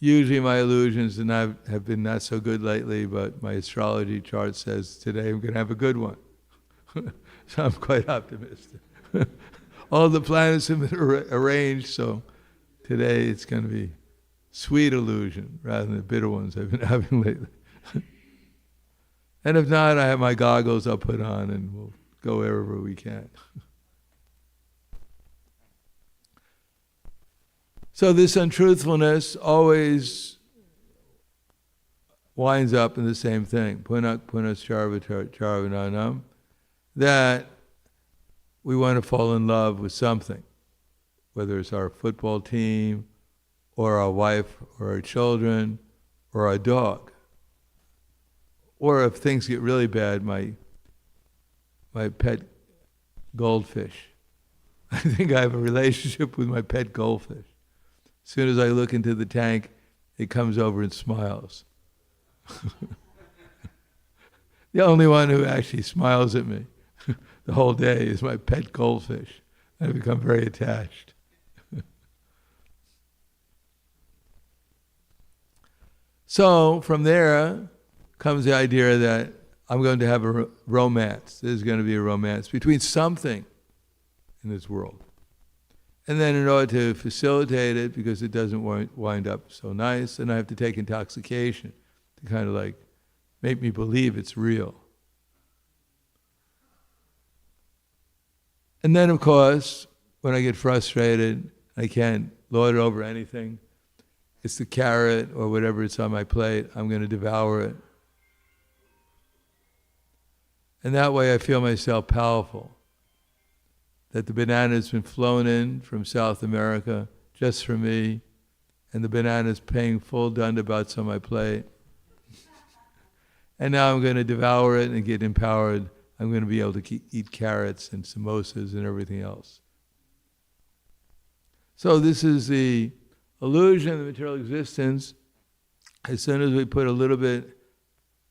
usually my illusions have been not so good lately, but my astrology chart says today I'm going to have a good one. So I'm quite optimistic. All the planets have been arranged, so today it's going to be sweet illusion rather than the bitter ones I've been having lately. And if not, I have my goggles I'll put on and we'll go wherever we can. So this untruthfulness always winds up in the same thing. Punak punas charvananam. That we want to fall in love with something, whether it's our football team, or our wife, or our children, or our dog. Or if things get really bad, my pet goldfish. I think I have a relationship with my pet goldfish. As soon as I look into the tank, it comes over and smiles. The only one who actually smiles at me the whole day is my pet goldfish. I've become very attached. So from there comes the idea that I'm going to have a romance. There's going to be a romance between something in this world. And then in order to facilitate it, because it doesn't wind up so nice, then I have to take intoxication to kind of like make me believe it's real. And then, of course, when I get frustrated, I can't lord it over anything. It's the carrot or whatever it's on my plate. I'm going to devour it. And that way I feel myself powerful. That the banana's been flown in from South America just for me, and the banana's paying full dandabats on my plate. And now I'm going to devour it and get empowered. I'm going to be able to eat carrots and samosas and everything else. So this is the illusion of the material existence. As soon as we put a little bit,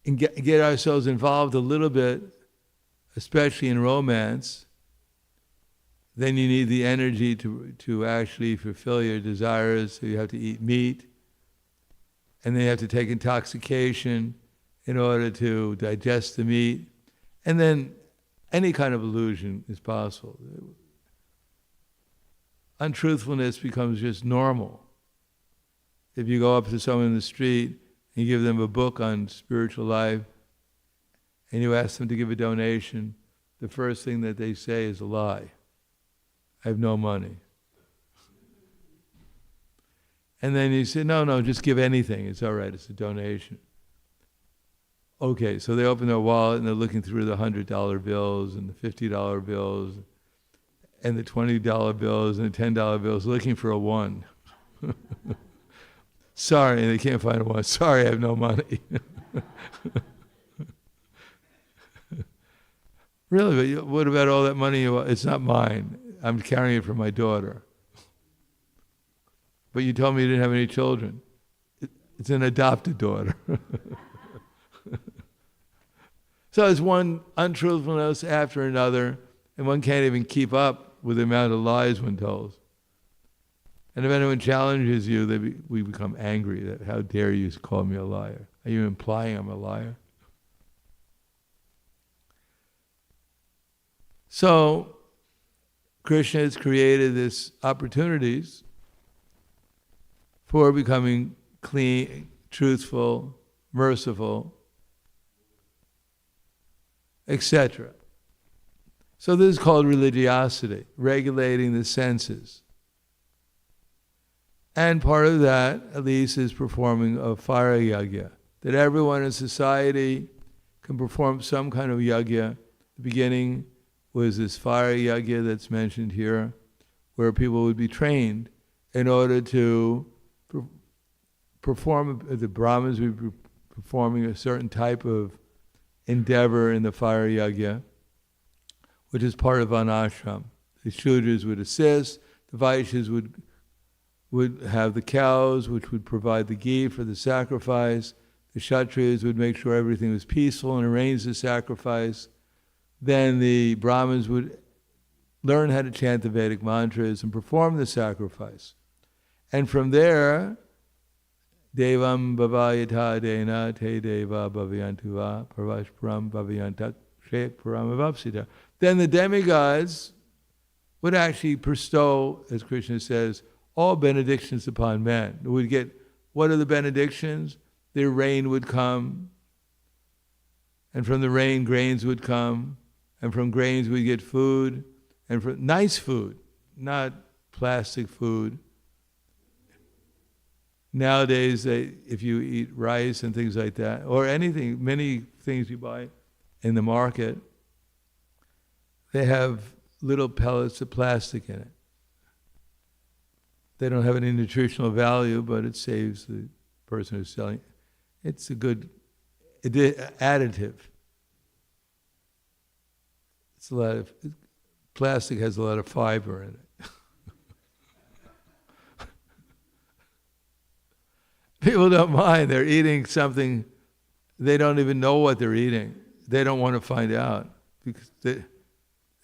and get ourselves involved a little bit, especially in romance, then you need the energy to actually fulfill your desires. So you have to eat meat, and then you have to take intoxication in order to digest the meat. And then any kind of illusion is possible. Untruthfulness becomes just normal. If you go up to someone in the street and you give them a book on spiritual life, and you ask them to give a donation, the first thing that they say is a lie. I have no money. And then you say, no, just give anything. It's all right, it's a donation. Okay, so they open their wallet and they're looking through the $100 bills and the $50 bills and the $20 bills and the $10 bills looking for a one. Sorry, they can't find a one. Sorry, I have no money. Really, but what about all that money? It's not mine. I'm carrying it for my daughter. But you told me you didn't have any children. It's an adopted daughter. So it's one untruthfulness after another, and one can't even keep up with the amount of lies one tells. And if anyone challenges you, we become angry. That how dare you call me a liar? Are you implying I'm a liar? So Krishna has created these opportunities for becoming clean, truthful, merciful, etc. So this is called religiosity, regulating the senses. And part of that, at least, is performing a fire yajna, that everyone in society can perform some kind of yajna. The beginning was this fire yajna that's mentioned here, where people would be trained in order to perform, the Brahmins would be performing a certain type of endeavor in the fire yajna, which is part of an ashram. The Shudras would assist, the Vaishyas would have the cows, which would provide the ghee for the sacrifice. The Kshatriyas would make sure everything was peaceful and arrange the sacrifice. Then the Brahmins would learn how to chant the Vedic mantras and perform the sacrifice. And from there, Devam bhavayata dena te deva bhaviyantuva parvashparam bhaviyantat shek paramavapsita. Then the demigods would actually bestow, as Krishna says, all benedictions upon men. We'd get, what are the benedictions? Their rain would come, and from the rain grains would come, and from grains we'd get food, and from nice food, not plastic food. Nowadays, if you eat rice and things like that, or anything, many things you buy in the market, they have little pellets of plastic in it. They don't have any nutritional value, but it saves the person who's selling it. It's a good additive. It's a lot of, plastic has a lot of fiber in it. People don't mind. They're eating something, they don't even know what they're eating. They don't want to find out because they'd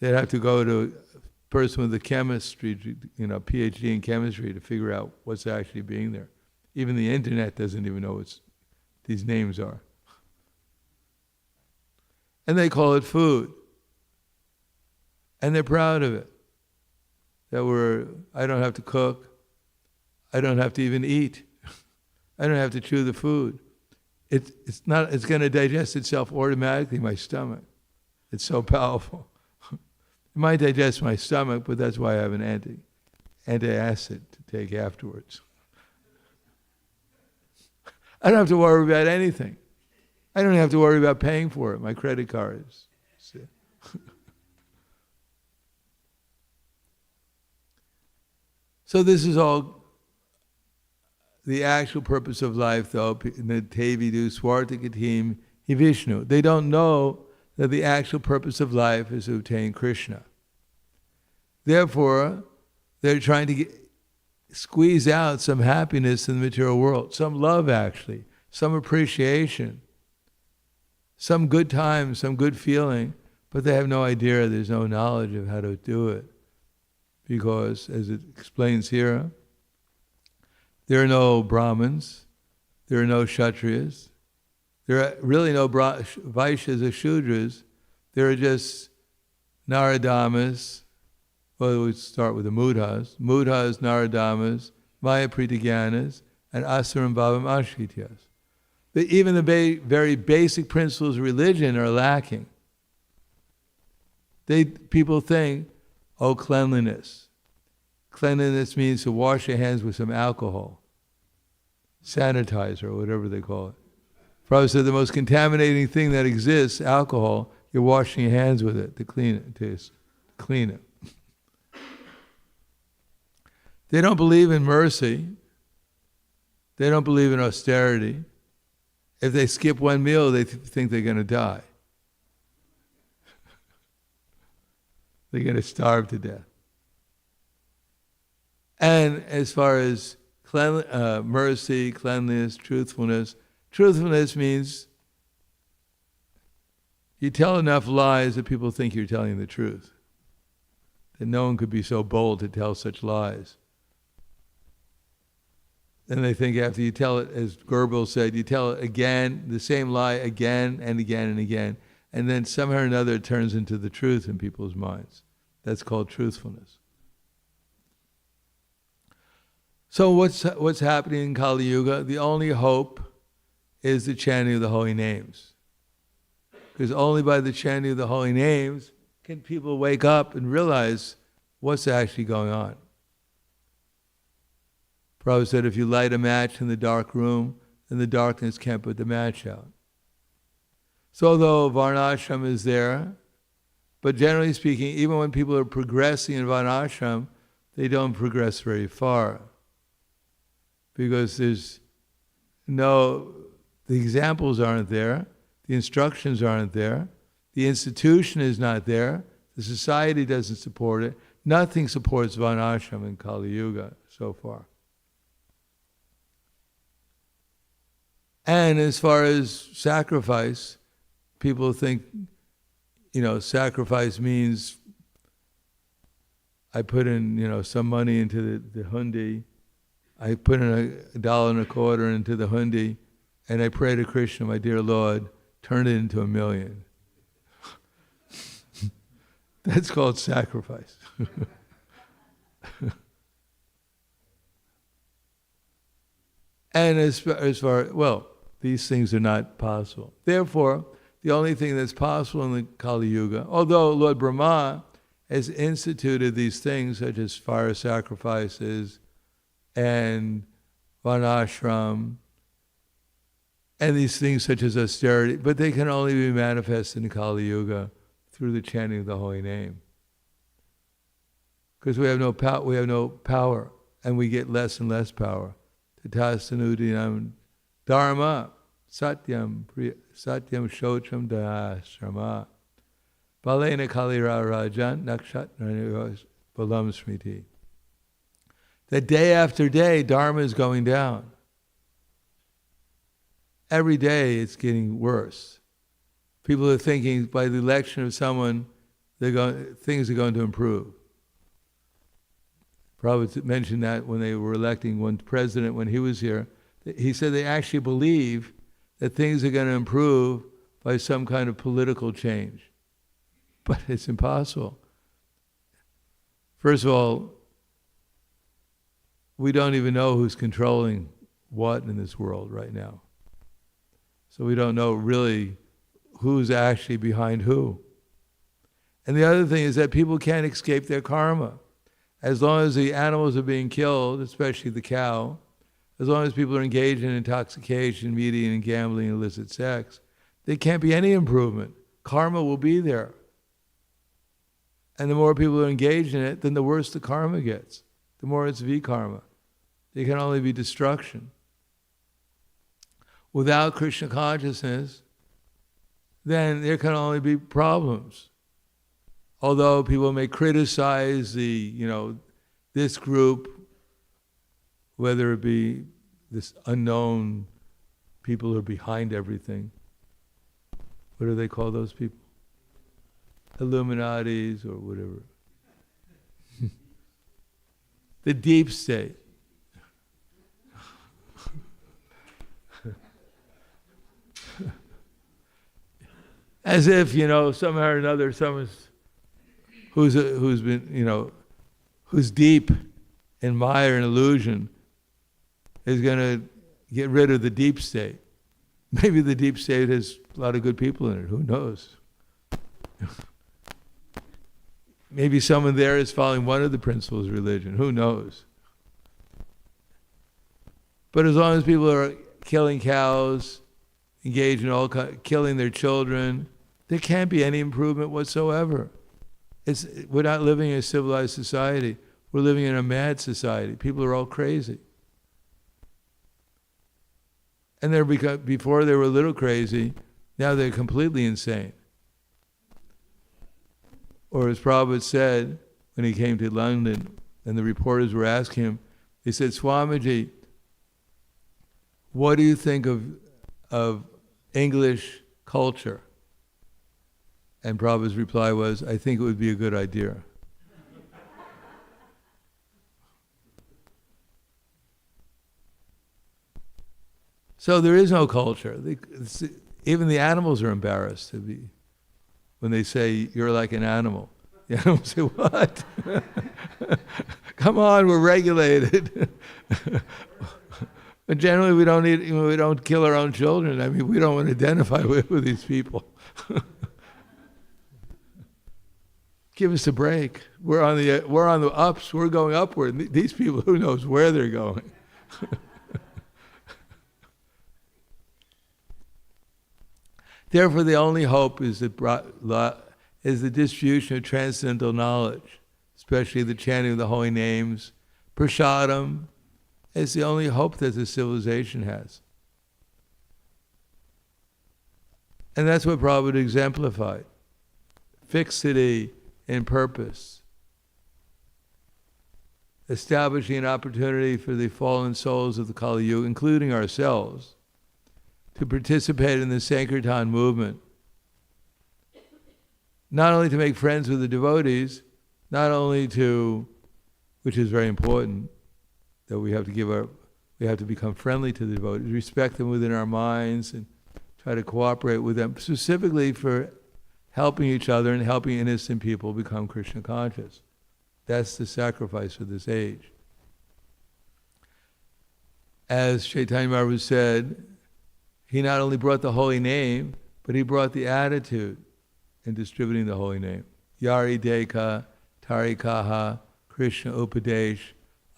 have to go to a person with a chemistry, PhD in chemistry to figure out what's actually being there. Even the internet doesn't even know what these names are. And they call it food. And they're proud of it. That I don't have to cook. I don't have to even eat. I don't have to chew the food. It's going to digest itself automatically in my stomach. It's so powerful. It might digest my stomach, but that's why I have an antacid to take afterwards. I don't have to worry about anything. I don't have to worry about paying for it. My credit cards. So this is all the actual purpose of life, though. Tevidu swartikatim hi Vishnu. They don't know that the actual purpose of life is to obtain Krishna. Therefore, they're trying to squeeze out some happiness in the material world, some love actually, some appreciation, some good time, some good feeling, but they have no idea, there's no knowledge of how to do it. Because, as it explains here, there are no Brahmins, there are no Kshatriyas, there are really no Vaishyas or Shudras, there are just Naradamas. Well, we start with the Mudhas, Naradamas, Maya Pritagyanas, and Asuram Bhavam Ashrityas. But even the very basic principles of religion are lacking. People think, cleanliness. Cleanliness means to wash your hands with some alcohol, sanitizer, or whatever they call it. Prabhupada said the most contaminating thing that exists, alcohol, you're washing your hands with it to clean it. They don't believe in mercy. They don't believe in austerity. If they skip one meal, they think they're going to die. They're going to starve to death. And as far as mercy, cleanliness, truthfulness means you tell enough lies that people think you're telling the truth. That no one could be so bold to tell such lies. Then they think after you tell it, as Goebel said, you tell it again, the same lie again and again and again, and then somehow or another it turns into the truth in people's minds. That's called truthfulness. So what's happening in Kali Yuga? The only hope is the chanting of the holy names. Because only by the chanting of the holy names can people wake up and realize what's actually going on. Prabhupada said if you light a match in the dark room, then the darkness can't put the match out. So although Varnashram is there, but generally speaking, even when people are progressing in Varnashram, they don't progress very far. Because the examples aren't there, the instructions aren't there, the institution is not there, the society doesn't support it, nothing supports Varnashram in Kali Yuga so far. And as far as sacrifice, people think, sacrifice means I put in, some money into the hundi, I put in $1.25 into the hundi, and I pray to Krishna, my dear Lord, turn it into 1,000,000. That's called sacrifice. And as far, well, these things are not possible. Therefore, the only thing that's possible in the Kali Yuga, although Lord Brahma has instituted these things such as fire sacrifices and varnashram, and these things such as austerity, but they can only be manifested in Kali Yuga through the chanting of the holy name. Because we have no power, and we get less and less power. Tatasanudinam dharma satyam shocham dahasrama balena kalira rajan nakshat balam smriti. That day after day, dharma is going down. Every day it's getting worse. People are thinking by the election of someone, things are going to improve. Prabhupada mentioned that when they were electing one president when he was here. He said they actually believe that things are going to improve by some kind of political change. But it's impossible. First of all, we don't even know who's controlling what in this world right now. So we don't know really who's actually behind who. And the other thing is that people can't escape their karma. As long as the animals are being killed, especially the cow, as long as people are engaged in intoxication, eating and gambling, illicit sex, there can't be any improvement. Karma will be there. And the more people are engaged in it, then the worse the karma gets. The more it's vikarma. There can only be destruction. Without Krishna consciousness, then there can only be problems. Although people may criticize this group, whether it be this unknown people who are behind everything. What do they call those people? Illuminatis or whatever. The deep state. As if, somehow or another, someone's who's deep in Maya and illusion is going to get rid of the deep state. Maybe the deep state has a lot of good people in it. Who knows? Maybe someone there is following one of the principles of religion. Who knows? But as long as people are killing cows, engaged in killing their children, there can't be any improvement whatsoever. We're not living in a civilized society. We're living in a mad society. People are all crazy. And before they were a little crazy, now they're completely insane. Or as Prabhupada said when he came to London, and the reporters were asking him, he said, Swamiji, what do you think of English culture? And Prabhupada's reply was, I think it would be a good idea. So there is no culture. Even the animals are embarrassed when they say, you're like an animal. The animals say, what? Come on, we're regulated. But generally we don't kill our own children. I mean, we don't want to identify with these people. Give us a break. We're on the ups. We're going upward. These people, who knows where they're going? Therefore, the only hope is the distribution of transcendental knowledge, especially the chanting of the holy names. Prasadam is the only hope that the civilization has. And that's what Prabhupada exemplified. Fixity in purpose. Establishing an opportunity for the fallen souls of the Kali Yuga, including ourselves, to participate in the Sankirtan movement. Not only to make friends with the devotees, not only to, which is very important, that we have to become friendly to the devotees, respect them within our minds, and try to cooperate with them, specifically for helping each other and helping innocent people become Krishna conscious. That's the sacrifice of this age. As Chaitanya Mahaprabhu said, he not only brought the holy name, but he brought the attitude in distributing the holy name. Yari Deka, Tarikaha, Krishna Upadesh,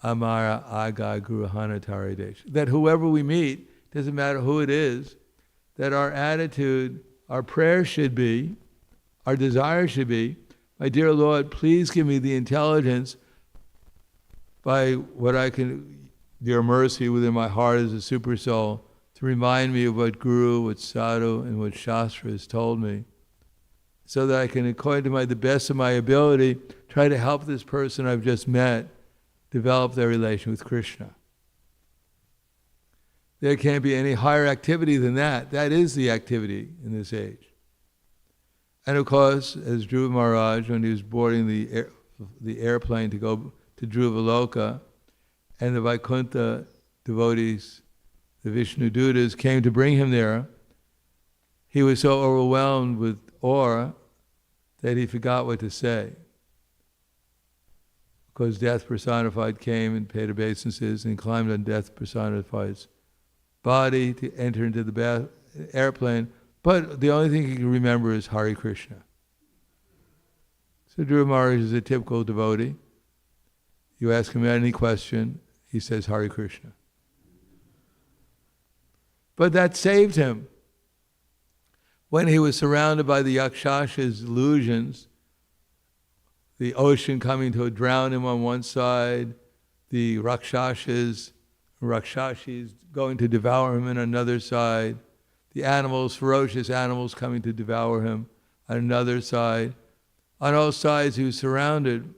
Amara Aga Guruhana Taridesh. That whoever we meet, doesn't matter who it is, that our attitude, our prayer should be, our desire should be, my dear Lord, please give me the intelligence by what I can, your mercy within my heart as a super soul, to remind me of what Guru, what Sadhu, and what Shastra has told me, so that I can, according to the best of my ability, try to help this person I've just met develop their relation with Krishna. There can't be any higher activity than that. That is the activity in this age. And of course, as Dhruva Maharaj, when he was boarding the airplane to go to Dhruvaloka, and the Vaikuntha devotees, the Vishnu Dutas, came to bring him there, he was so overwhelmed with awe that he forgot what to say. Because Death Personified came and paid obeisances and climbed on Death Personified's body to enter into the airplane, but the only thing he can remember is Hare Krishna. So Dhruva Maharaj is a typical devotee. You ask him any question, he says Hare Krishna. But that saved him. When he was surrounded by the Yakshasha's illusions, the ocean coming to drown him on one side, the Rakshashis going to devour him on another side, the animals, ferocious animals coming to devour him on another side. On all sides he was surrounded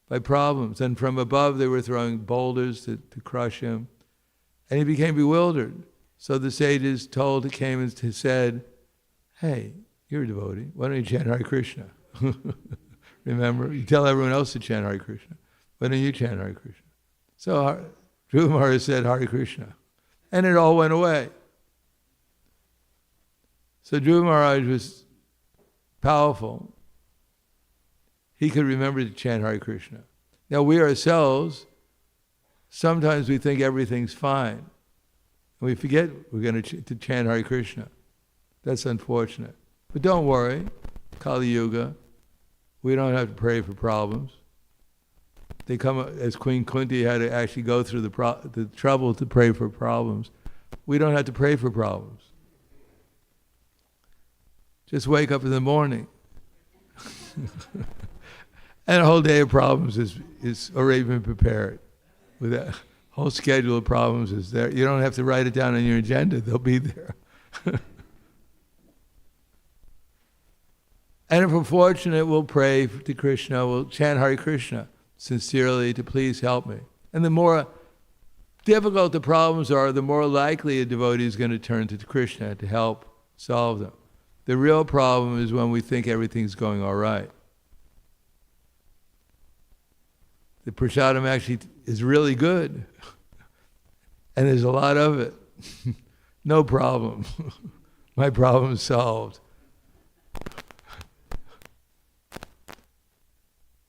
by problems, and from above they were throwing boulders to crush him, and he became bewildered. So the sages came and said, hey, you're a devotee, why don't you chant Hare Krishna? Remember, you tell everyone else to chant Hare Krishna. Why don't you chant Hare Krishna? So Dhruva Maharaj said Hare Krishna. And it all went away. So Dhruva Maharaj was powerful. He could remember to chant Hare Krishna. Now we ourselves, sometimes we think everything's fine. And we forget we're going to chant Hare Krishna. That's unfortunate. But don't worry, Kali Yuga, we don't have to pray for problems. They come, as Queen Kunti had to actually go through the trouble to pray for problems. We don't have to pray for problems. Just wake up in the morning. And a whole day of problems is already been prepared. With that whole schedule of problems is there. You don't have to write it down on your agenda. They'll be there. And if we're fortunate, we'll pray to Krishna, we'll chant Hare Krishna sincerely to please help me. And the more difficult the problems are, the more likely a devotee is going to turn to Krishna to help solve them. The real problem is when we think everything's going all right. The prasadam actually is really good. And there's a lot of it. No problem. My problem is solved.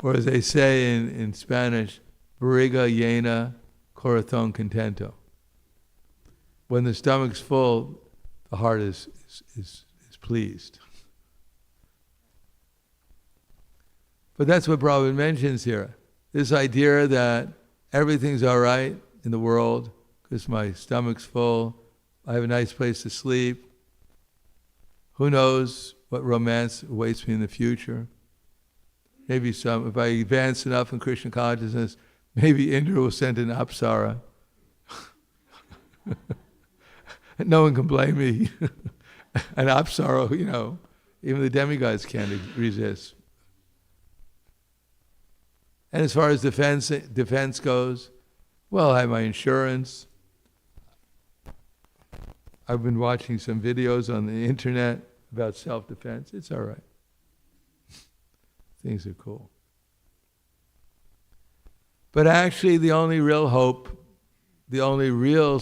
Or as they say in Spanish, barriga llena, corazón contento. When the stomach's full, the heart is pleased. But that's what Prabhupada mentions here. This idea that everything's all right in the world because my stomach's full, I have a nice place to sleep. Who knows what romance awaits me in the future? Maybe if I advance enough in Krishna consciousness, maybe Indra will send an apsara. No one can blame me. An apsara, even the demigods can't resist. And as far as defense goes, well, I have my insurance. I've been watching some videos on the internet about self-defense. It's all right. Things are cool. But actually, the only real hope the only real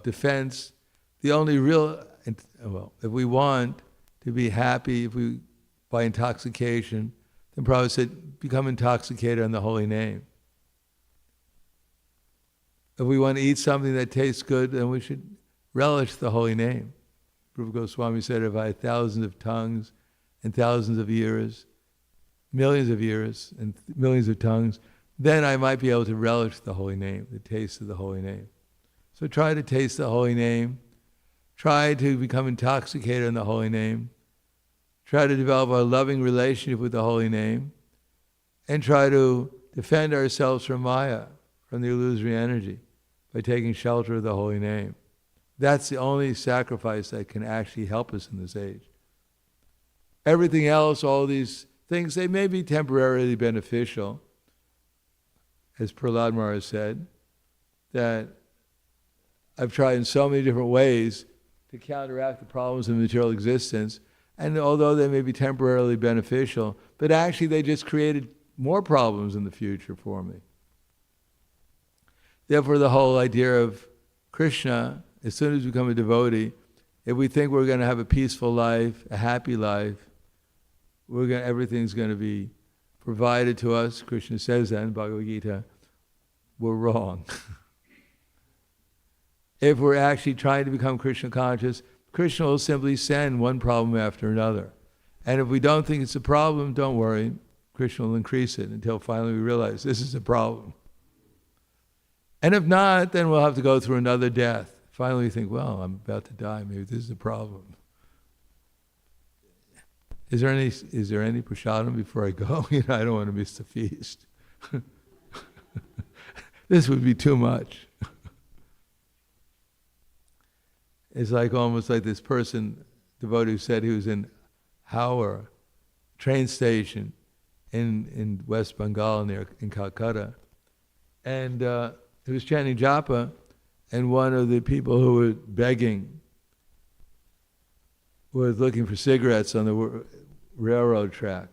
defense, the only real, well, if we want to be happy, by intoxication, then Prabhupada said, become intoxicated on the holy name. If we want to eat something that tastes good, then we should relish the holy name. Rupa Goswami said, if I had thousands of tongues and thousands of ears, millions of ears and millions of tongues, then I might be able to relish the holy name, the taste of the holy name. So try to taste the holy name. Try to become intoxicated on the holy name. Try to develop a loving relationship with the holy name. And try to defend ourselves from Maya, from the illusory energy, by taking shelter of the holy name. That's the only sacrifice that can actually help us in this age. Everything else, all these things, they may be temporarily beneficial. As Prahlad Maharaj said, that I've tried in so many different ways to counteract the problems of material existence, and although they may be temporarily beneficial, but actually they just created more problems in the future for me. Therefore, the whole idea of Krishna, as soon as we become a devotee, if we think we're going to have a peaceful life, a happy life, everything's going to be provided to us, Krishna says that in Bhagavad Gita, we're wrong. If we're actually trying to become Krishna conscious, Krishna will simply send one problem after another. And if we don't think it's a problem, don't worry, Krishna will increase it until finally we realize this is a problem. And if not, then we'll have to go through another death. Finally we think, well, I'm about to die, maybe this is a problem. Is there any prasadam before I go? I don't want to miss the feast. This would be too much. It's almost like this person, devotee, who said he was in Howrah train station in West Bengal in Calcutta, and he was chanting japa, and one of the people who were begging was looking for cigarettes on the railroad track,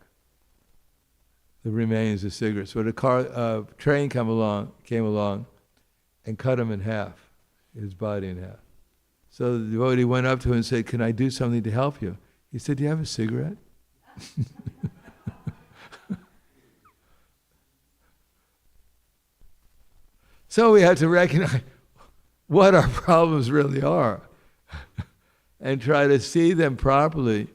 the remains of cigarettes. So a train came along and cut him in half, his body in half. So the devotee went up to him and said, "Can I do something to help you?" He said, "Do you have a cigarette?" So we have to recognize what our problems really are and try to see them properly.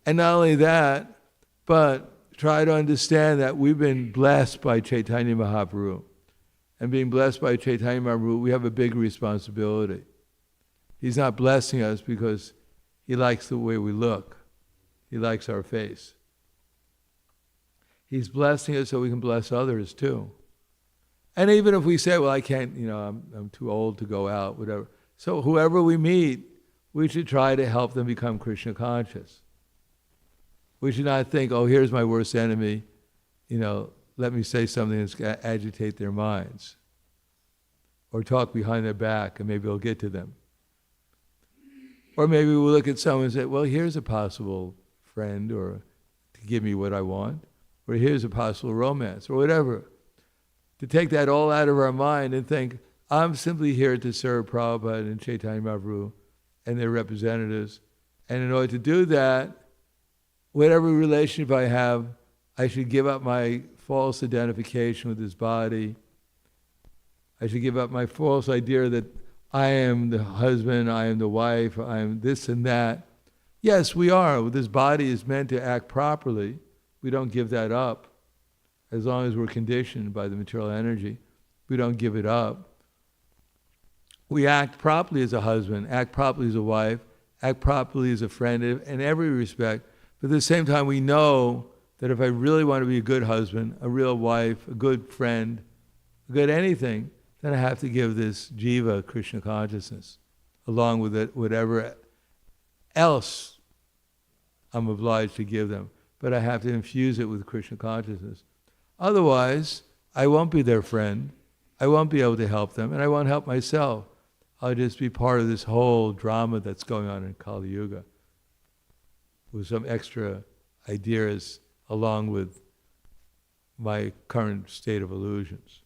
And not only that, but try to understand that we've been blessed by Chaitanya Mahaprabhu. And being blessed by Chaitanya Mahaprabhu, we have a big responsibility. He's not blessing us because he likes the way we look. He likes our face. He's blessing us so we can bless others too. And even if we say, well, I can't, I'm too old to go out, whatever. So whoever we meet, we should try to help them become Krishna conscious. We should not think, oh, here's my worst enemy, let me say something that's going to agitate their minds. Or talk behind their back and maybe it'll get to them. Or maybe we'll look at someone and say, well, here's a possible friend or to give me what I want. Or here's a possible romance or whatever. To take that all out of our mind and think, I'm simply here to serve Prabhupada and Chaitanya Mahaprabhu and their representatives. And in order to do that, whatever relationship I have, I should give up my false identification with this body. I should give up my false idea that I am the husband, I am the wife, I am this and that. Yes, we are. This body is meant to act properly. We don't give that up. As long as we're conditioned by the material energy, we don't give it up. We act properly as a husband, act properly as a wife, act properly as a friend in every respect. But at the same time, we know that if I really want to be a good husband, a real wife, a good friend, a good anything, then I have to give this jiva Krishna consciousness, along with it, whatever else I'm obliged to give them. But I have to infuse it with Krishna consciousness. Otherwise, I won't be their friend, I won't be able to help them, and I won't help myself. I'll just be part of this whole drama that's going on in Kali Yuga, with some extra ideas along with my current state of illusions.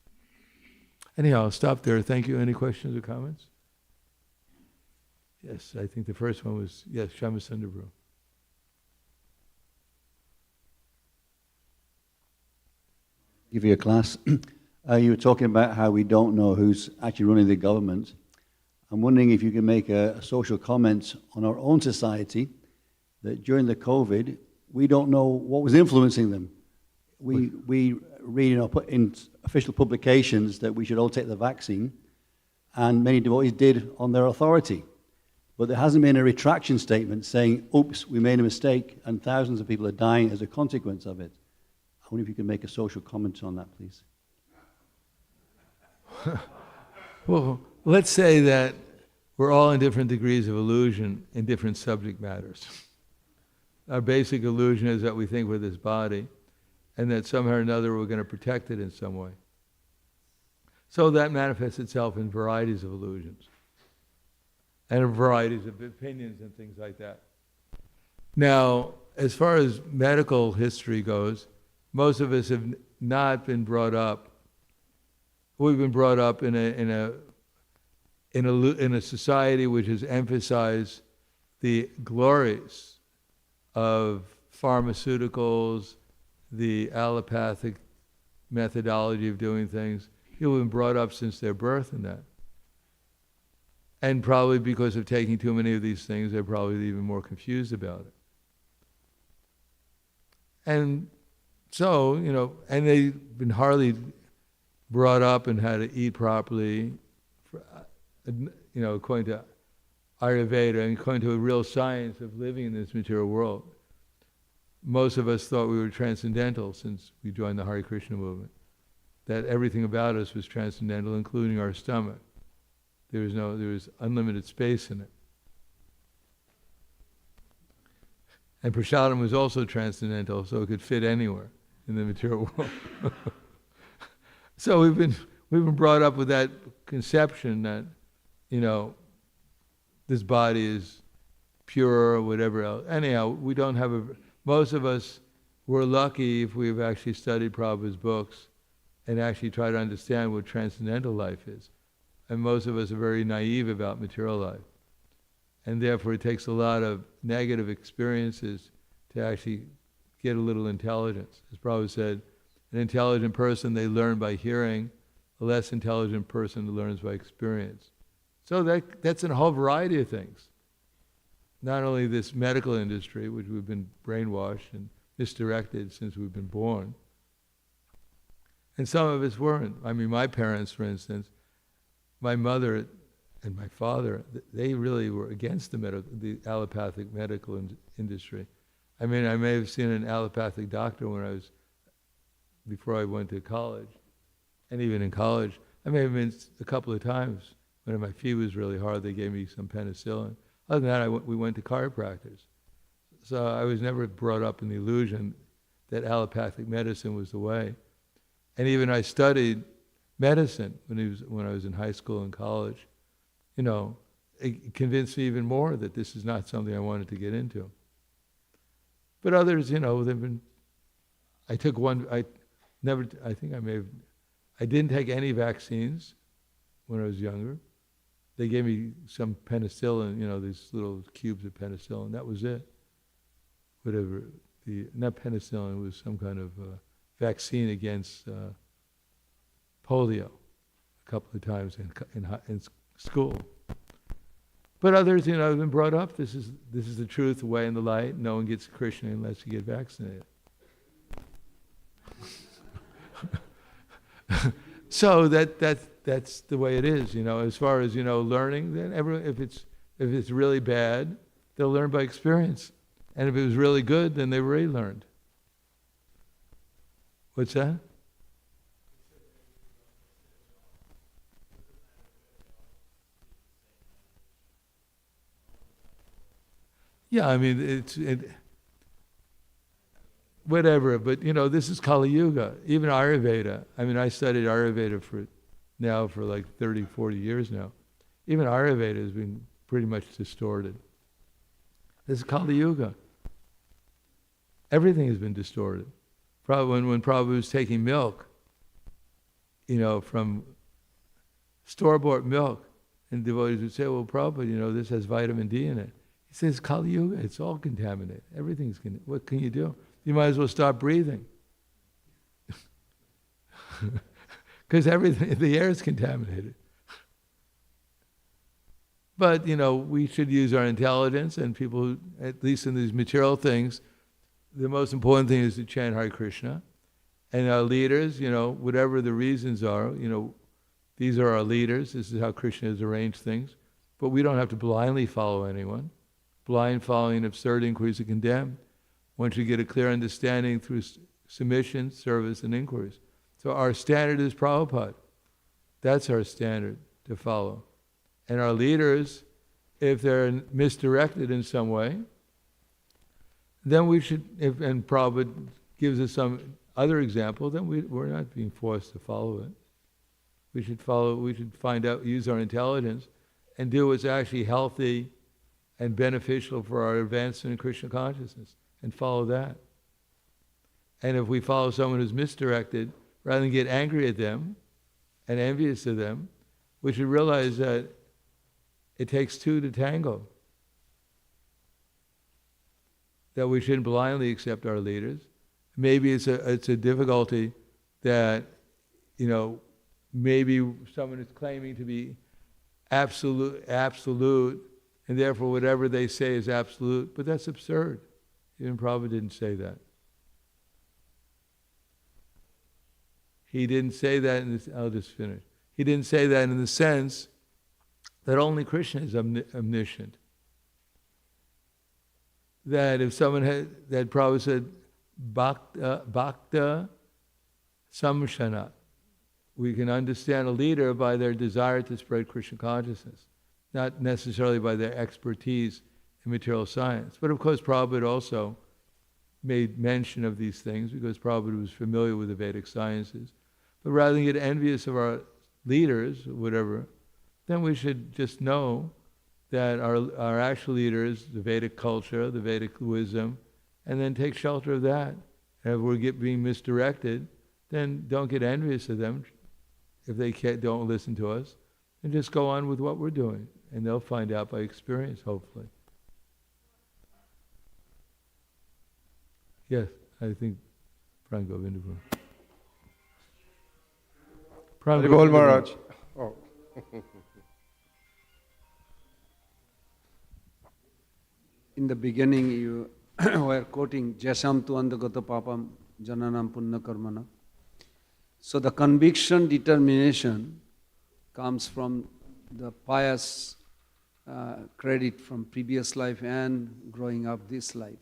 Anyhow, I'll stop there. Thank you. Any questions or comments? Yes, I think the first one was, yes, Shyamasundarbru. Give you a class. You were talking about how we don't know who's actually running the government. I'm wondering if you can make a social comment on our own society, that during the COVID, we don't know what was influencing them. We read in official publications that we should all take the vaccine, and many devotees did on their authority. But there hasn't been a retraction statement saying, oops, we made a mistake, and thousands of people are dying as a consequence of it. I wonder if you could make a social comment on that, please. Well, let's say that we're all in different degrees of illusion in different subject matters. Our basic illusion is that we think we're this body, and that somehow or another we're going to protect it in some way. So that manifests itself in varieties of illusions, and in varieties of opinions and things like that. Now, as far as medical history goes, most of us have not been brought up. We've been brought up in a society which has emphasized the glories of pharmaceuticals, the allopathic methodology of doing things. People have been brought up since their birth in that. And probably because of taking too many of these things, they're probably even more confused about it. And so, and they've been hardly brought up in how to eat properly, according to Ayurveda and according to a real science of living in this material world. Most of us thought we were transcendental since we joined the Hare Krishna movement, that everything about us was transcendental, including our stomach. There was unlimited space in it. And prasadam was also transcendental, so it could fit anywhere in the material world. So we've been brought up with that conception that, this body is pure or whatever else. Anyhow, we don't have most of us were lucky if we've actually studied Prabhupada's books and actually try to understand what transcendental life is. And most of us are very naive about material life. And therefore it takes a lot of negative experiences to actually get a little intelligence. As Prabhupada said, an intelligent person, they learn by hearing. A less intelligent person learns by experience. So that's in a whole variety of things. Not only this medical industry, which we've been brainwashed and misdirected since we've been born. And some of us weren't. I mean, my parents, for instance, my mother and my father, they really were against the allopathic medical industry. I mean, I may have seen an allopathic doctor before I went to college. And even in college, I may have been a couple of times when my feet was really hard, they gave me some penicillin. Other than that, we went to chiropractors. So I was never brought up in the illusion that allopathic medicine was the way. And even I studied medicine when I was in high school and college. It convinced me even more that this is not something I wanted to get into. But others, I took one, I didn't take any vaccines when I was younger. They gave me some penicillin, these little cubes of penicillin. That was it. Whatever, not penicillin, it was some kind of vaccine against polio a couple of times in school. But others, have been brought up, this is the truth, the way, and the light. No one gets Krishna unless you get vaccinated. So that's the way it is, As far as learning, then if it's really bad, they'll learn by experience, and if it was really good, then they've already learned. What's that? Yeah, I mean whatever, but this is Kali Yuga. Even Ayurveda. I mean, I studied Ayurveda for like 30, 40 years now. Even Ayurveda has been pretty much distorted. This is Kali Yuga. Everything has been distorted. When Prabhupada was taking milk, from store-bought milk. And devotees would say, well, Prabhupada, this has vitamin D in it. He says, Kali Yuga, it's all contaminated. Everything's contaminated. What can you do? You might as well stop breathing. Because the air is contaminated. But, we should use our intelligence, and people who, at least in these material things, the most important thing is to chant Hare Krishna. And our leaders, whatever the reasons are, these are our leaders. This is how Krishna has arranged things. But we don't have to blindly follow anyone. Blind following, absurd inquiries are condemned. One should get a clear understanding through submission, service, and inquiries. So our standard is Prabhupada. That's our standard to follow. And our leaders, if they're misdirected in some way, then we should, and Prabhupada gives us some other example, then we're not being forced to follow it. We should find out, use our intelligence, and do what's actually healthy and beneficial for our advancement in Krishna consciousness, and follow that. And if we follow someone who's misdirected, rather than get angry at them and envious of them, we should realize that it takes two to tango. That we shouldn't blindly accept our leaders. Maybe it's a difficulty that, maybe someone is claiming to be absolute, and therefore whatever they say is absolute, but that's absurd. Even Prabhupada didn't say that. He didn't say that I'll just finish. He didn't say that in the sense that only Krishna is omniscient. That if someone that Prabhupada said, Bhakta Samshana, we can understand a leader by their desire to spread Krishna consciousness, not necessarily by their expertise in material science. But of course, Prabhupada also made mention of these things because Prabhupada was familiar with the Vedic sciences. But rather than get envious of our leaders, or whatever, then we should just know that our actual leaders, the Vedic culture, the Vedic wisdom, and then take shelter of that. And if we're being misdirected, then don't get envious of them if they don't listen to us, and just go on with what we're doing. And they'll find out by experience, hopefully. Yes, I think Prango Vindapur. Haribol Maharaj. Oh. In the beginning, you were quoting Jasam tu andagata papam jananam punna karmana. So the conviction, determination comes from the pious credit from previous life and growing up this life.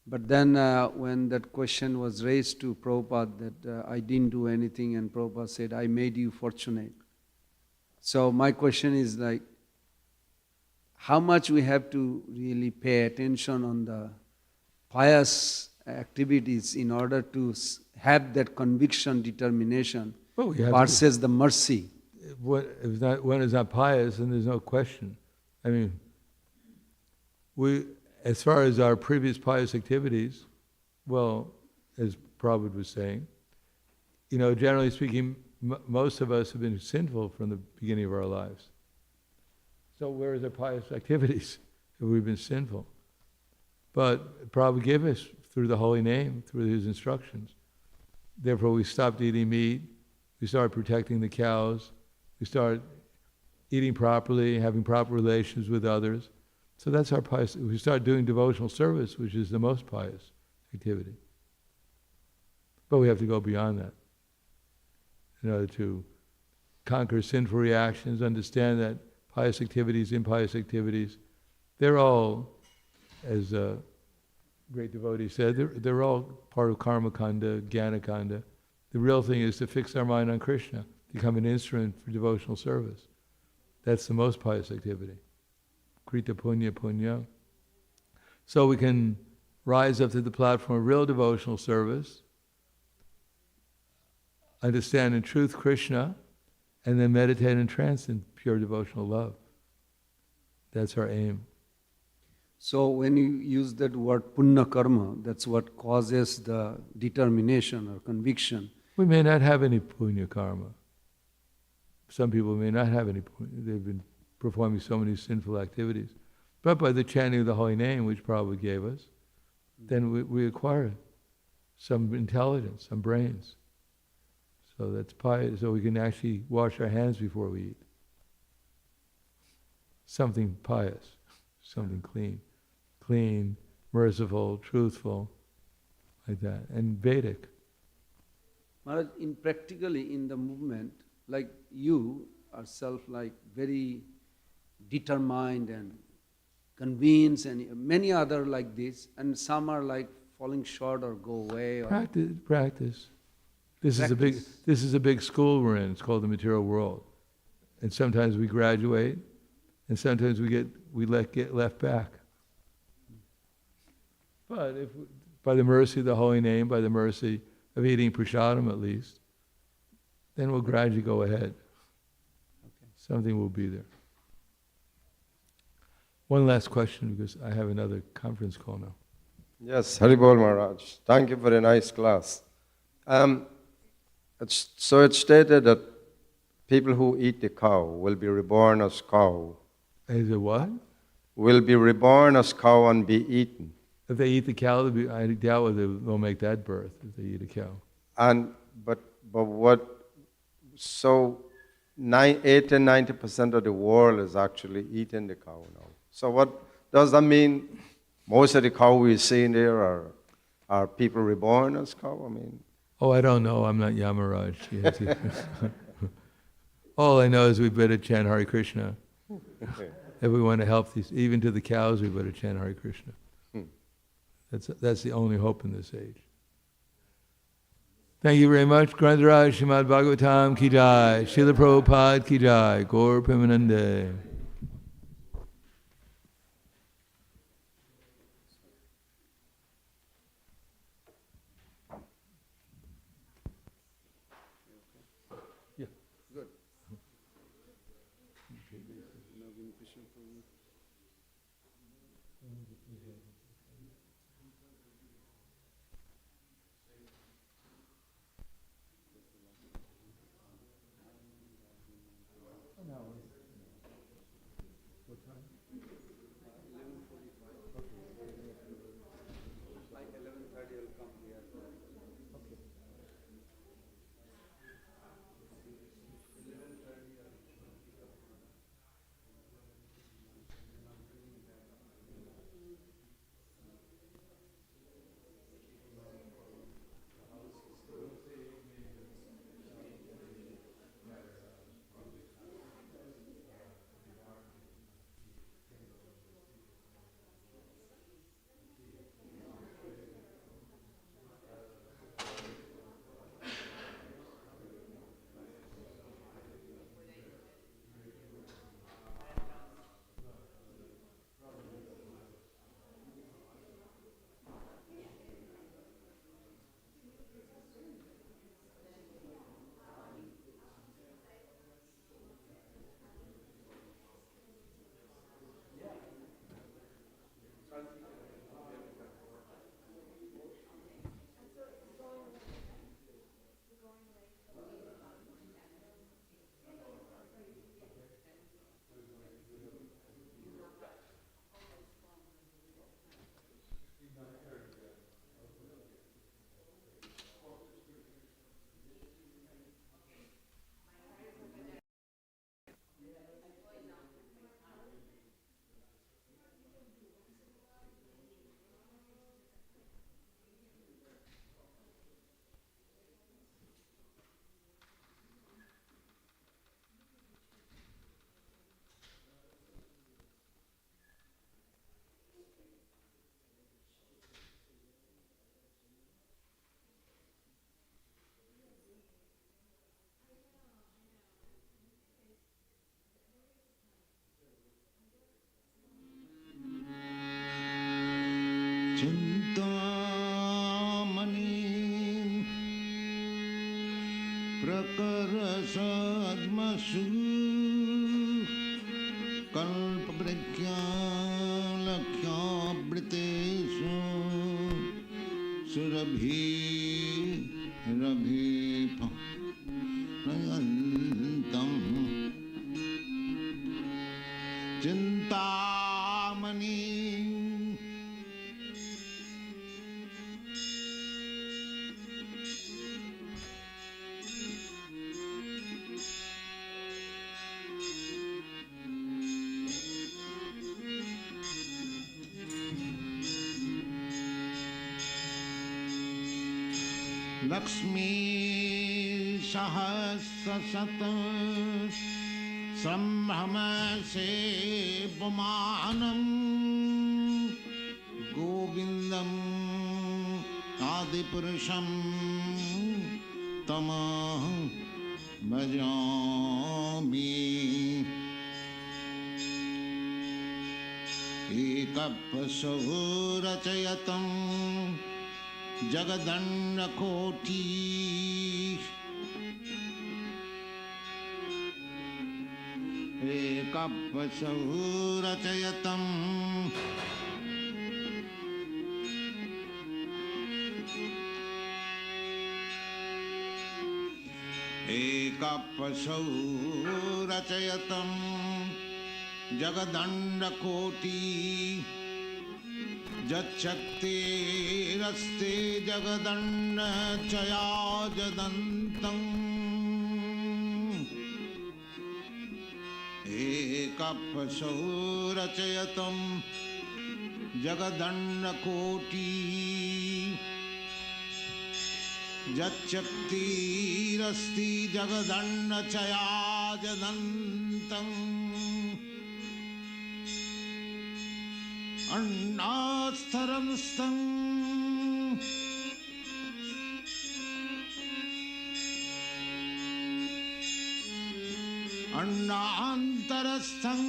But then when that question was raised to Prabhupada that I didn't do anything, and Prabhupada said, I made you fortunate. So my question is like, how much we have to really pay attention on the pious activities in order to have that conviction, determination versus the mercy? If one is not pious, then there's no question. I mean, as far as our previous pious activities, well, as Prabhupada was saying, generally speaking, most of us have been sinful from the beginning of our lives. So where is our pious activities if we've been sinful? But Prabhupada gave us through the holy name, through his instructions. Therefore, we stopped eating meat. We started protecting the cows. We started eating properly, having proper relations with others. So that's our pious. We start doing devotional service, which is the most pious activity. But we have to go beyond that in order to conquer sinful reactions, understand that pious activities, impious activities, they're all, as a great devotee said, they're all part of karma kanda, jnana kanda. The real thing is to fix our mind on Krishna, become an instrument for devotional service. That's the most pious activity. Krita punya punya. So we can rise up to the platform of real devotional service, understand in truth Krishna, and then meditate in trance in pure devotional love. That's our aim. So when you use that word punna karma, that's what causes the determination or conviction. We may not have any punya karma. Some people may not have any, they've been performing so many sinful activities. But by the chanting of the holy name, which Prabhupada gave us, then we acquire some intelligence, some brains. So that's pious, so we can actually wash our hands before we eat. Something pious, something clean. Clean, merciful, truthful, like that, and Vedic. Maharaj, practically in the movement, like you are very determined and convinced, and many other like this, and some are like falling short or go away. Or Practice. This is a big school we're in. It's called the material world, and sometimes we graduate, and sometimes we get left back. But if by the mercy of the holy name, by the mercy of eating prasadam at least, then we'll gradually go ahead. Okay. Something will be there. One last question, because I have another conference call now. Yes, Haribol Maharaj. Thank you for a nice class. So it's stated that people who eat the cow will be reborn as cow. Is it what? Will be reborn as cow and be eaten. If they eat the cow, I doubt whether they'll make that birth if they eat a cow. But what? So 80 and 90% of the world is actually eating the cow now. So what does that mean? Most of the cow we see in there are people reborn as cow. I mean. Oh, I don't know. I'm not Yamaraj. All I know is we better chant Hare Krishna. If we want to help these, even to the cows, we better chant Hare Krishna. That's the only hope in this age. Thank you very much. Grantharaj Srimad Bhagavatam ki jai. Srila Prabhupada ki jai. Gaur Premanande. Chintamani Prakarasadmasu Kalpabrikya Lakhyabritesu Surabhi Rabhi Nayantam Mani. Lakshmi Sahasrasata Sambrahma Sevamanam Govindam Adipurusham Tamaham Bhajami Ekapasavurachayatam Jagadannakoti Ekapasavurachayatam Ekapasavurachayatam Jagadannakoti Jachakti raste Jagadanna chaya jadantam Ekapasavurachayatam Jagadanna koti Jachakti rasti Jagadanna chaya jadantam Annastharamstam Annaantarastham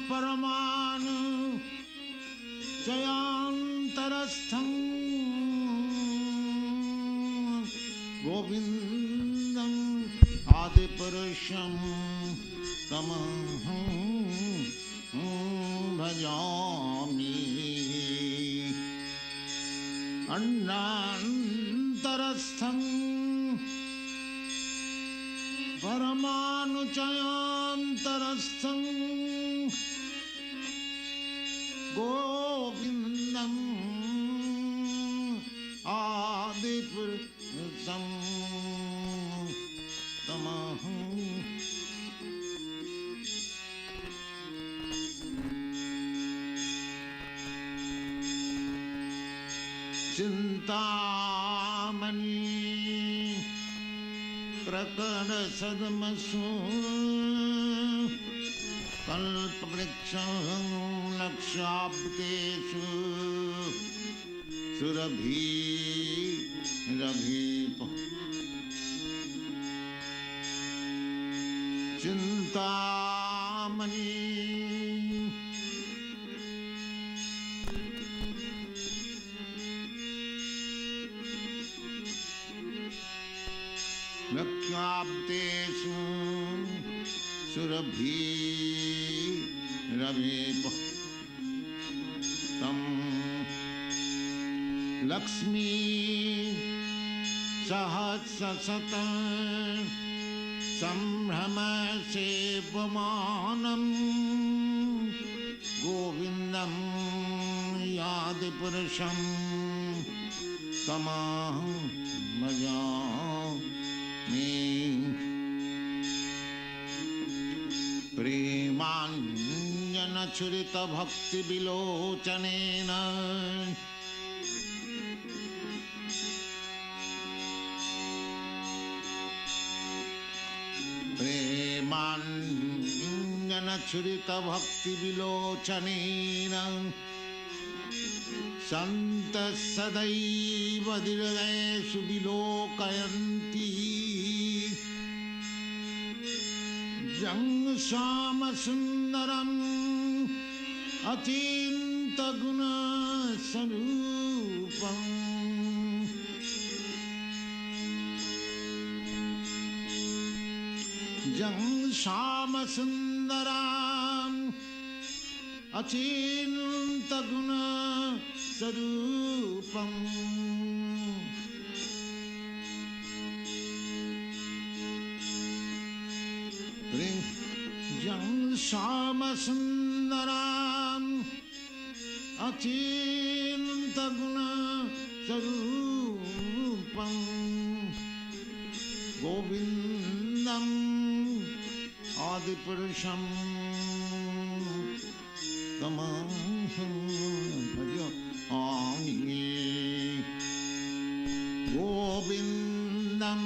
Paramanu Jayantarastham Govindam Adipurusham Tamaham Bhajami Annantarastham Paramanuchayantarastham Govindam Adipurusham Tamaham Chintamani Prakara Sadamasu Kalpavriksham Lakshabdeshu Surabhi Rabhipa Chintamani Lakshabdeshu Surabhi Rabhipa Tam Lakshmi Sahasrasata Sambrahma Sevamanam Govindam Yadipurusham Tamaham Bhajami Premanjana Churita Bhakti Vilochanena Premanjana Churita Bhakti Vilochanena Santa Sadaiva Dirayeshu Vilokayanti Jang Shama Sundaram Atinta Guna Sarupam Jang Shama Sundaram Atinta Guna Sarupam Jang Shama Sundaram Achintaguna Sarupam Govindam Adipurusham Tamaham Bhajami Govindam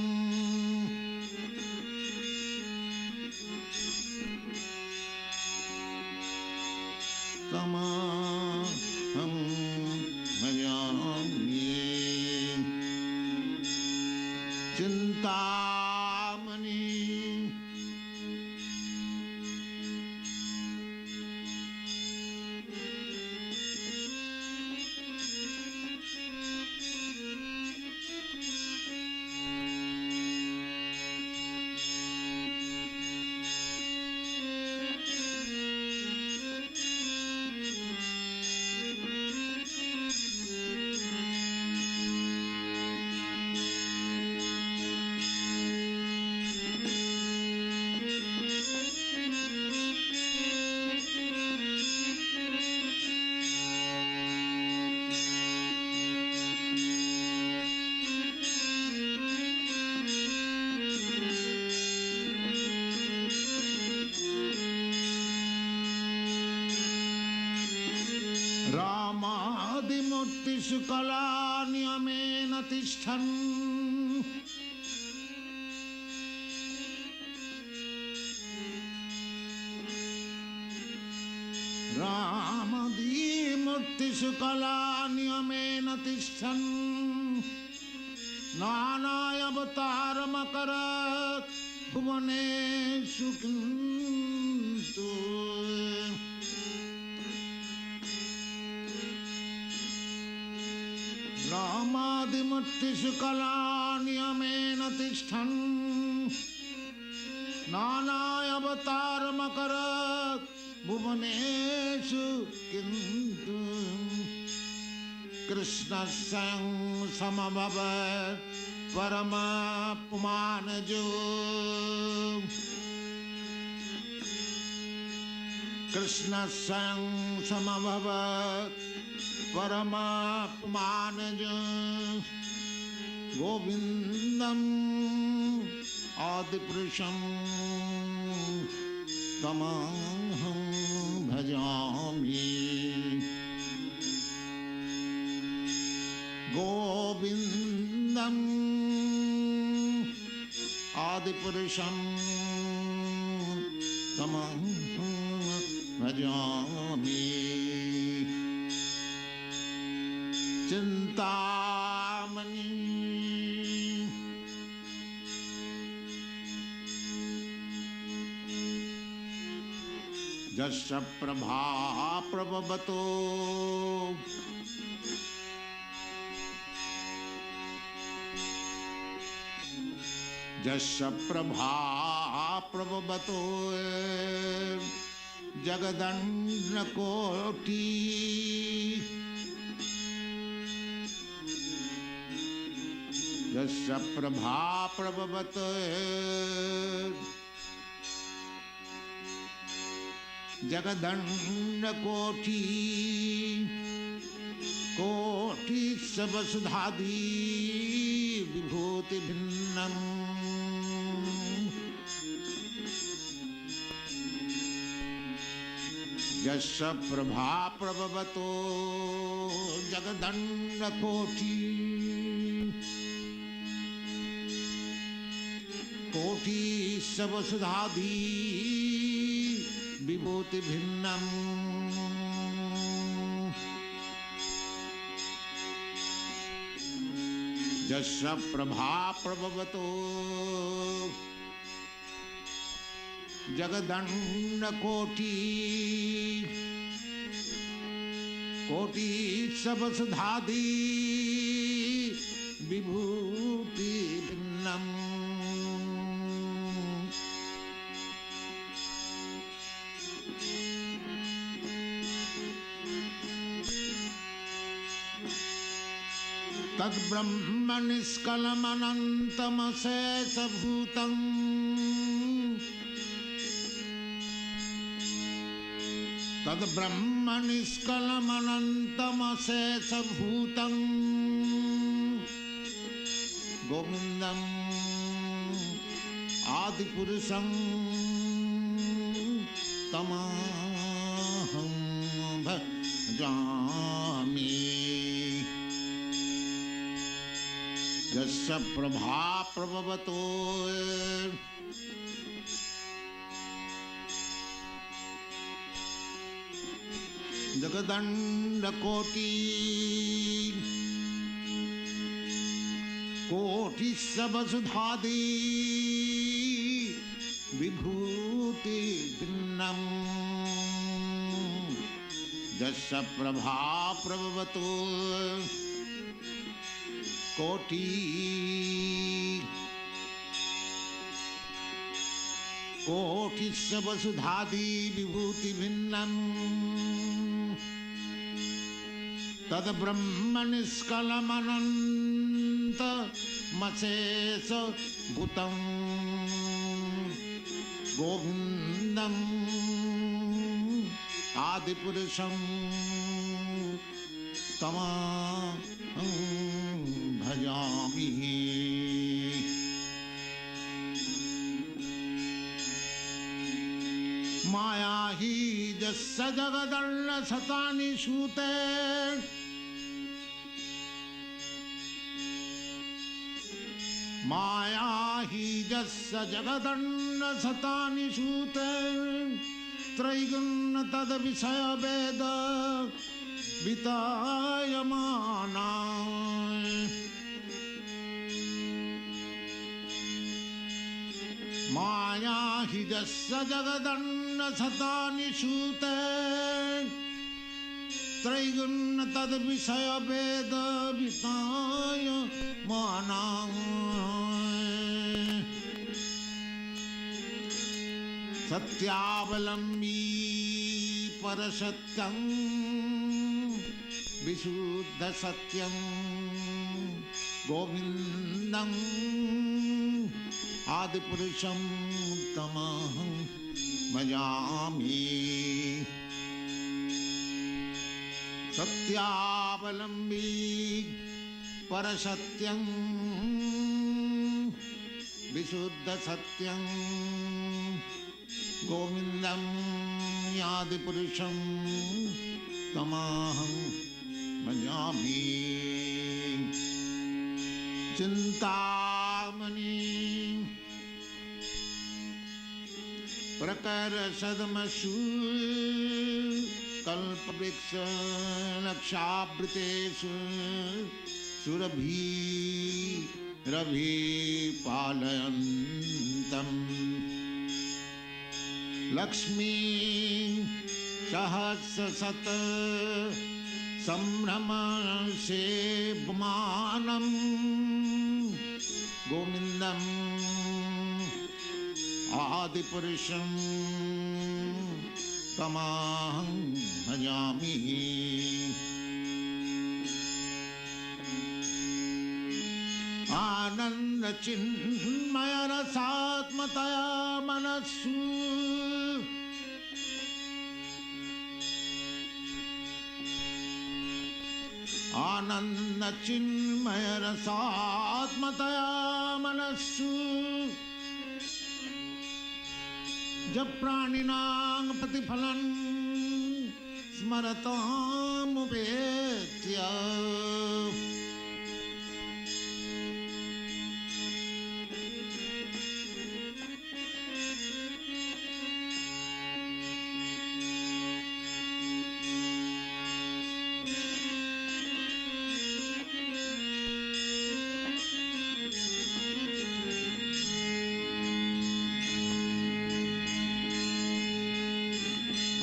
Tamaham Bhajami Chintamani Ramadimurtishu kala niyamena tishtan Ramadimurtishu kala niyamena tishtan Nanaya avataram akarat bhuvaneshu kintu Ramadimurtishu kala niyamena tishtan Nanaya avataram akarat bhuvaneshu kintu Krishna sang samabhavat parama pumanajo Krishna sang samabhavat parama pumanajo Govindam adipurusham tamaham bhajami Govindam adipurusham tamaham bhajami Chintamani Jasya prabha prabhavato Jasya prabha prabhavato Jagadandra koti Jasya prabha prabhavato Jagadandra koti Koti sabasudhadi Vibhuti bhinnam Jasya prabha prabhavato Jagadandra koti Koti sabasudhadi Vibhuti bhinnam Jasya prabha prabhavato Jagadandra koti Koti sabasudhadi Vibhuti bhinnam Tad brahma niskalam anantam asesa bhutam तद ब्रह्म निष्कलमनन्तमशेषभूतं गोविन्दम् आदिपुरुषं तमहं भजामि। यस्य प्रभा प्रभवतो जगदण्डकोटि कोटिसवसुधादि विभूति भिन्नम् यस्य प्रभा प्रभवतो कोटि कोटिसवसुधादि विभूति भिन्नम् तद ब्रह्म निष्कलमनन्तमशेष भूतं गोविन्दम् आदिपुरुषं तमहं भजामि। माया हि यस्य जगदन्न शतानि सूते माया हि यस्य जगदन्न शतानि सूते त्रैगुण्य तद्विषय वेद वितायमाना माया हि यस्य जगदन्न शतानि सूते त्रैगुण्य तद्विषय वेद वितायमाना सत्यावलम्बी परसत्यं विशुद्ध सत्यं गोविन्दं आदिपुरुषं तमहं भजामि। सत्यावलम्बी परसत्यं विशुद्ध सत्यं गोविन्दं आदिपुरुषं तमहं भजामि। चिन्तामणि प्रकरसदमसु कल्पवृक्ष लक्षावृतेषु सुरभिरभि पालयन्तम् लक्ष्मी सहस्रशत संभ्रम सेव्यमानम् गोविन्दम् आदिपुरुषं तमहं भजामि। आनंद चिन्मय रसात्मतया मनस्सु आनंद चिन्मय रसात्मतया मनस्सु जब प्राणिनां प्रतिफलं स्मरतामुपेत्य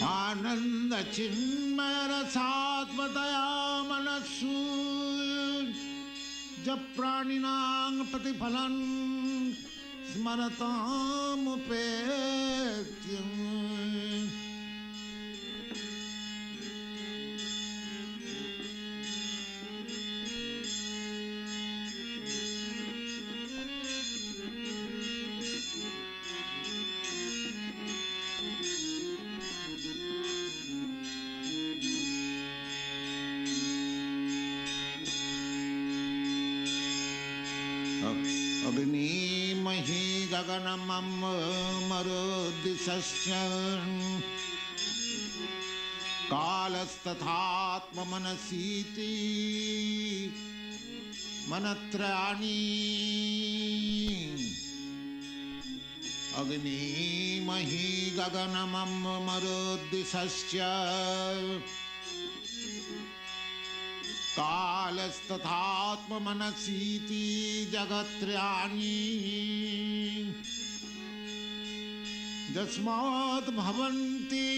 आनंद चिन्मय रसात्मतया मनस्सु जब प्राणिनां प्रतिफलं स्मरतामुपेत्य अग्निमहि गगनमं मरुद्दिशस्य कालस्तथात्ममनसीति मनत्रयाणि अग्निमहि गगनमं मरुद्दिशस्य कालस्तथात्ममनसीति जगत्त्रयाणि यस्मात् भवन्ति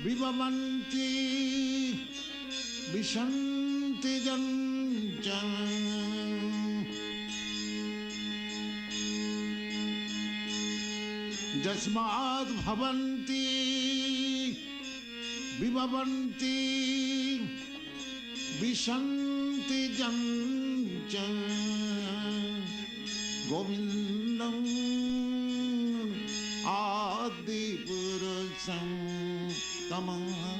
विभवन्ति विशन्ति जञ्च यस्मात् भवन्ति विभवन्ति विशन्ति जञ्च गोविन्दम् आदिपुरुषं तमः